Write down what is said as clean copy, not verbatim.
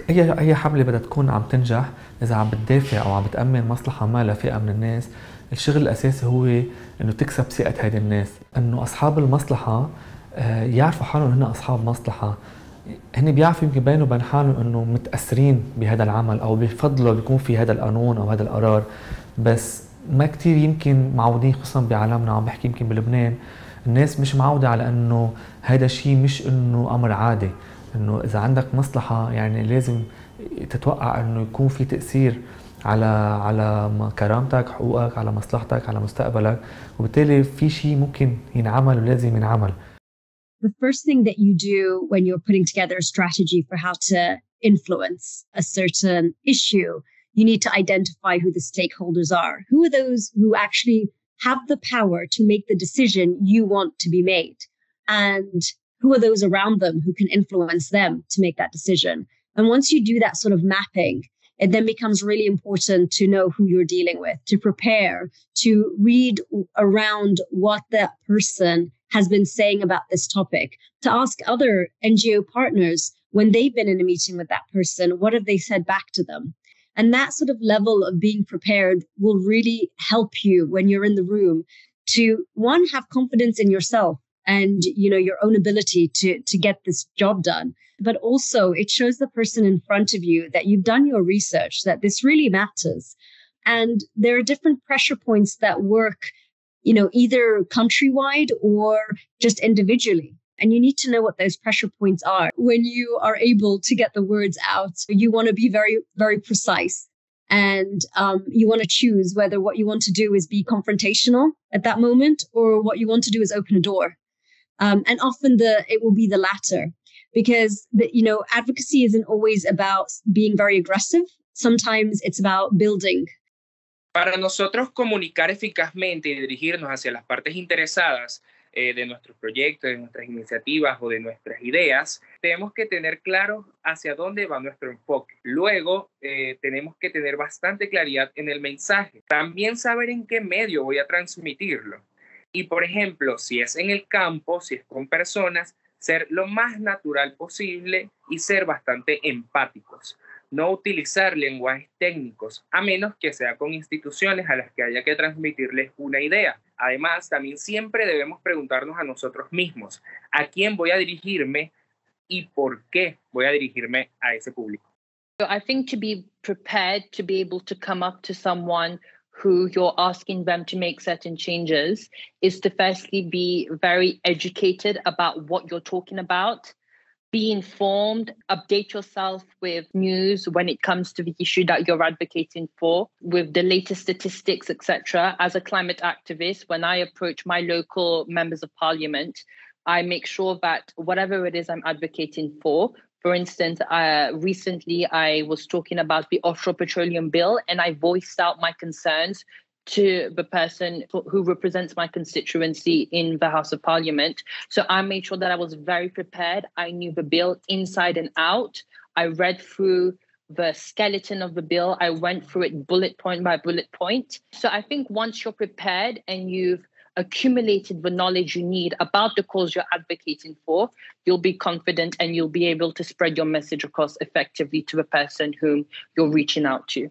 أي حملة بدها تكون عم تنجح إذا عم بتدافع أو عم بتأمن مصلحة ما لفئة من الناس، الشغل الأساسي هو إنه تكسب ثقة هيدي الناس، إنه أصحاب المصلحة يعرفوا حالهم هن أصحاب مصلحة، هن بيعرفوا يمكن بينه وبين حالهم إنه متأثرين بهذا العمل أو بفضله بيكون في هذا القانون أو هذا القرار، بس ما كتير يمكن معودين خصوصا بعالمنا، عم بحكي يمكن بلبنان الناس مش معودة على إنه هذا الشيء مش إنه أمر عادي، إنه إذا عندك مصلحة يعني لازم تتوقع إنه يكون في تأثير على كرامتك، حقوقك، على مصلحتك، على مستقبلك، وبالتالي في شيء ممكن ينعمل ولازم ينعمل. The first thing that you do when you're putting together a strategy for how to influence a certain issue, you need to identify who the stakeholders are. Who are those who actually have the power to make the decision you want to be made? And who are those around them who can influence them to make that decision? And once you do that sort of mapping, it then becomes really important to know who you're dealing with, to prepare, to read around what that person has been saying about this topic, to ask other NGO partners when they've been in a meeting with that person, what have they said back to them? And that sort of level of being prepared will really help you when you're in the room to, one, have confidence in yourself and, you know, your own ability to get this job done. But also it shows the person in front of you that you've done your research, that this really matters. And there are different pressure points that work, you know, either countrywide or just individually. And you need to know what those pressure points are. When you are able to get the words out, you want to be very, very precise. And you want to choose whether what you want to do is be confrontational at that moment or what you want to do is open a door. And often it will be the latter, because you know, advocacy isn't always about being very aggressive. Sometimes it's about building. Para nosotros comunicar eficazmente y dirigirnos hacia las partes interesadas de nuestros proyectos, de nuestras iniciativas o de nuestras ideas, tenemos que tener claro hacia dónde va nuestro enfoque. Luego, tenemos que tener bastante claridad en el mensaje. También saber en qué medio voy a transmitirlo. Y, por ejemplo, si es en el campo, si es con personas, ser lo más natural posible y ser bastante empáticos. No utilizar lenguajes técnicos, a menos que sea con instituciones a las que haya que transmitirles una idea. Además, también siempre debemos preguntarnos a nosotros mismos, ¿a quién voy a dirigirme y por qué voy a dirigirme a ese público? I think to be prepared to be able to come up to someone who you're asking them to make certain changes is to firstly be very educated about what you're talking about. Be informed, update yourself with news when it comes to the issue that you're advocating for, with the latest statistics, etc. As a climate activist, when I approach my local members of parliament, I make sure that whatever it is I'm advocating for instance, recently I was talking about the offshore petroleum bill and I voiced out my concerns to the person who represents my constituency in the House of Parliament. So I made sure that I was very prepared. I knew the bill inside and out. I read through the skeleton of the bill. I went through it bullet point by bullet point. So I think once you're prepared and you've accumulated the knowledge you need about the cause you're advocating for, you'll be confident and you'll be able to spread your message across effectively to the person whom you're reaching out to.